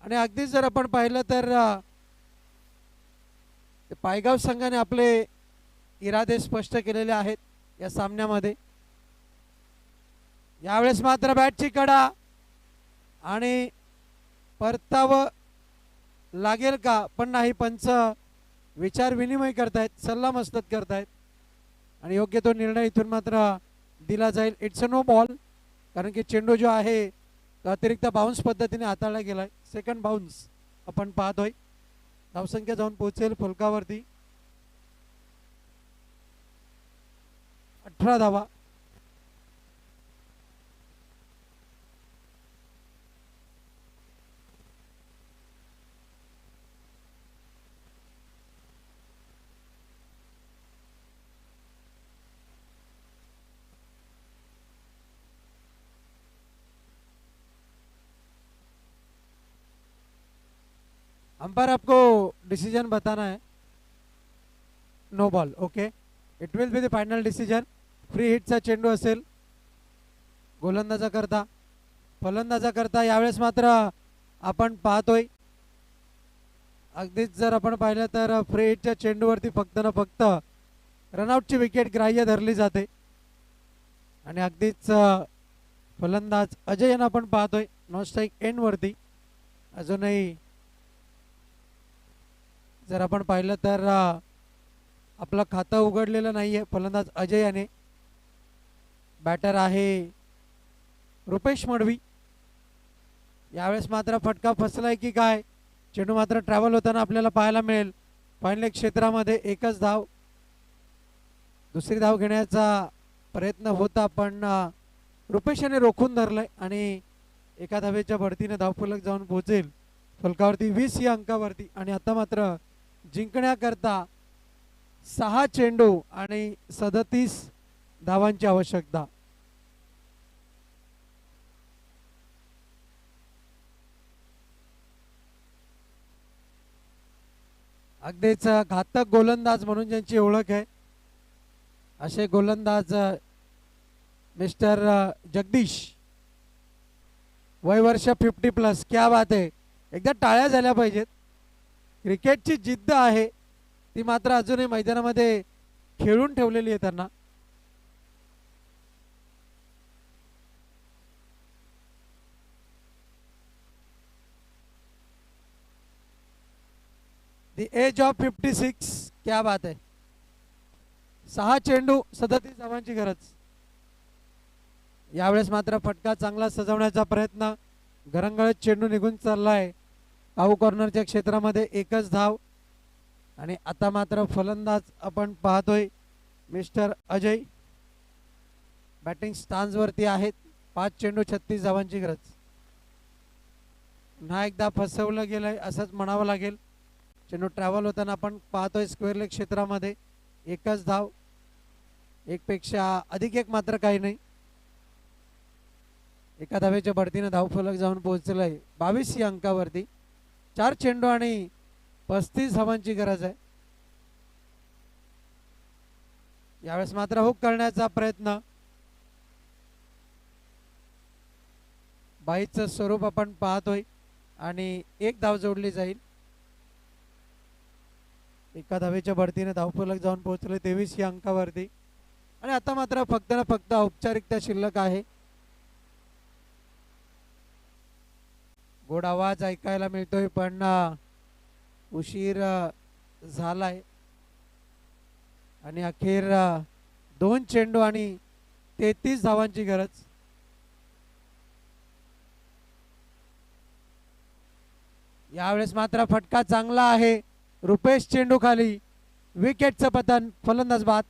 आणि अगदीच जर आपण पाहिलं तर पायगाव संघाने आपले इरादे स्पष्ट केलेले आहेत या सामन्यामध्ये. यावेळेस मात्र बॅटची कडा आणि परतावं लागेल का, पण नाही. पंच विचार विनिमय करतायत, सल्ला मसलत करतायत आणि योग्य तो निर्णय इथून मात्र दिला जाईल. इट्स अ नो बॉल, कारण की चेंडू जो आहे तो अतिरिक्त बाउन्स पद्धतीने हाताळला गेलाय. सेकंड बाउन्स आपण पाहतोय. धावसंख्या जाऊन पोहोचेल फलकावरती 18 धावा. अंपायर आपको डिसीजन बताना है. No ball, okay. It will be the final decision. Free हिटचा चेंडू असेल गोलंदाजा करता. फलंदाजाकरता यावेळेस मात्र आपण पाहतोय अगदीच जर आपण पाहिलं तर फ्री हिटच्या चेंडूवरती फक्त ना फक्त रनआउटची विकेट ग्राह्य धरली जाते आणि अगदीच फलंदाज अजय यांना आपण पाहतोय नॉन स्ट्राईक एंड वरती. अजूनही जर आपण पाहिलं तर आपलं खातं उघडलेलं नाहीये फलंदाज अजय याने. बॅटर आहे रुपेश मडवी. यावेळेस मात्र फटका फसलाय की काय, चेंडू मात्र ट्रॅव्हल होताना आपल्याला पाहायला मिळेल. फायनल क्षेत्रामध्ये एकच धाव, दुसरी धाव घेण्याचा प्रयत्न होता पण रुपेश याने रोखून धरलंय आणि एका धावेच्या बढतीने धावफलक जाऊन पोहोचेल फलकावरती 20 या अंकावरती. आणि आता मात्र जिंकण्याकरता 6 चेंडू आणि 37 धावांची आवश्यकता. अगदीच घातक गोलंदाज म्हणून ज्यांची ओळख आहे असे गोलंदाज मिस्टर जगदीश, वय वर्ष 50+. क्या बात आहे, एकदा टाळ्या झाल्या पाहिजेत. क्रिकेटची जिद्द आहे ती मात्र अजूनही मैदानामध्ये खेळून ठेवलेली आहे त्यांना. दी एज ऑफ 56. क्या बात आहे. 6 चेंडू 37 धावांची गरज. यावेळेस मात्र फटका चांगला सजवण्याचा प्रयत्न, घरंगळत चेंडू निघून चाललाय काऊ कॉर्नरच्या क्षेत्रामध्ये. एकच धाव आणि आता मात्र फलंदाज आपण पाहतोय मिस्टर अजय बॅटिंग स्टान्सवरती आहेत. 5 चेंडू 36 धावांची गरज. पुन्हा एकदा फसवलं गेलंय असंच म्हणावं लागेल. चेंडू ट्रॅव्हल होताना आपण पाहतोय स्क्वेअर लेग क्षेत्रामध्ये. एकच धाव, एकपेक्षा अधिक एक मात्र काही नाही. एका धावेच्या बढतीने धावफलक जाऊन पोहोचलंय 22 या अंकावरती. 4 चेंडू आणि 35 धावांची गरज आहे. यावेळेस मात्र हुक करण्याचा प्रयत्न, बाईचं स्वरूप आपण पाहतोय आणि एक धाव जोडली जाईल. एका धावेच्या बढतीने धावफलक जाऊन पोहोचले 23 या अंकावरती. आणि आता मात्र फक्त ना फक्त औपचारिकता शिल्लक आहे. गोड आवाज ऐकायला मिळतोय पण उशीर झालाय आणि अखेर 2 चेंडू आणि 33 धावांची गरज. यावेळेस मात्र फटका चांगला आहे. रुपेश चेंडू खाली, विकेटचं पतन, फलंदाज बाद.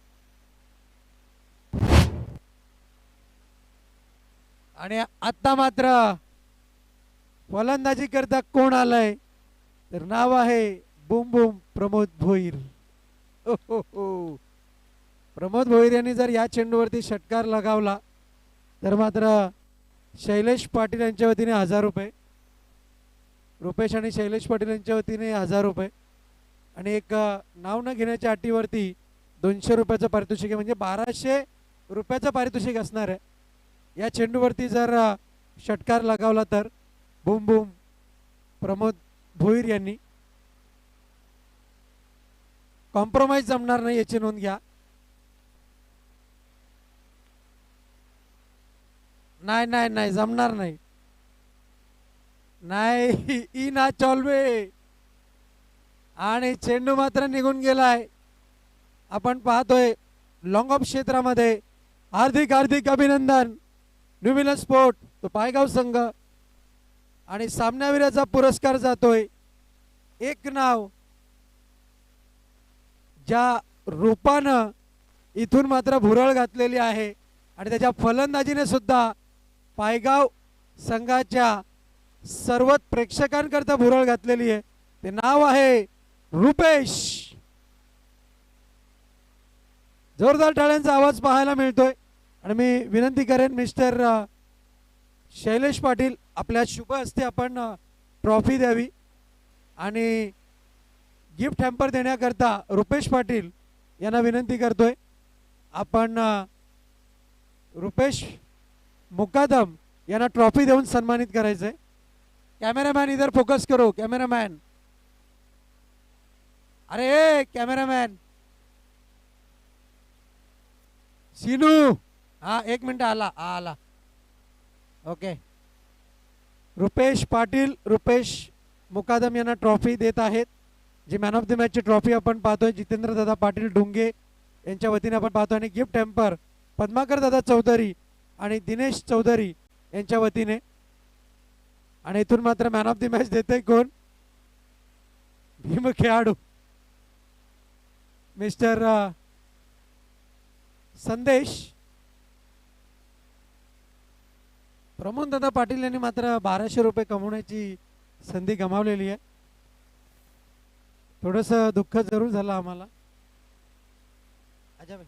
आणि आता मात्र फलंदाजी करता कोण आलंय तर नाव आहे बुम बुम प्रमोद भोईर. प्रमोद भोईर यांनी जर या चेंडूवरती षटकार लगावला तर मात्र शैलेश पाटील यांच्या वतीने 1000 रुपये, रुपेश आणि शैलेश पाटील यांच्या वतीने 1000 रुपये आणि एक नाव न घेण्याच्या अटीवरती 200 रुपयाचं पारितोषिक आहे. म्हणजे 1200 रुपयाचं पारितोषिक असणार आहे. या चेंडूवरती जर षटकार लगावला तर बुम बुम प्रमोद भोईर यांनी. कॉम्प्रोमाइज जमणार नाही याची नोंद घ्या. नाही नाही नाही जमणार नाही. नाही ई ना चॉल्वे. आणि चेंडू मात्र निघून गेलाय. आपण पाहतोय लॉंग ऑफ क्षेत्रामध्ये. हार्दिक हार्दिक अभिनंदन न्यू मिलन स्पोर्ट तो पायगाव संघ आणि सामनावीराचा पुरस्कार जातोय. एक नाव ज्या रूपानं इथून मात्र भुरळ घातलेली आहे आणि त्याच्या फलंदाजीने सुद्धा पायगाव संघाच्या सर्व प्रेक्षकांकरता भुरळ घातलेली आहे. ते नाव आहे रुपेश. जोरदार टाळ्यांचा आवाज पाहायला मिळतोय आणि मी विनंती करेन मिस्टर शैलेश पाटील आपल्या शुभ हस्ते आपण ट्रॉफी द्यावी आणि गिफ्ट हॅम्पर देण्याकरता रुपेश पाटील यांना विनंती करतोय. आपण रुपेश मुकादम यांना ट्रॉफी देऊन सन्मानित करायचंय. कॅमेरामॅन इधर फोकस करो, कॅमेरामॅन. अरे कॅमेरामॅन सीनू, हा 1 मिनिट आला. ओके. रुपेश पाटील, रुपेश मुकादम यांना ट्रॉफी देत आहेत. जी मॅन ऑफ द मॅचची ट्रॉफी आपण पाहतोय जितेंद्र दादा पाटील डुंगे यांच्या वतीने आपण पाहतोय. आणि गिफ्ट हॅम्पर पद्माकर दादा चौधरी आणि दिनेश चौधरी यांच्या वतीने. आणि इथून मात्र मॅन ऑफ द मॅच देते कोण? भीम खेळाडू मिस्टर संदेश. प्रमोद दादा पाटील यांनी मात्र 1200 रुपये कमवण्याची संधी गमावलेली आहे. थोडंसं दुःख जरूर झालं आम्हाला. अजय भाई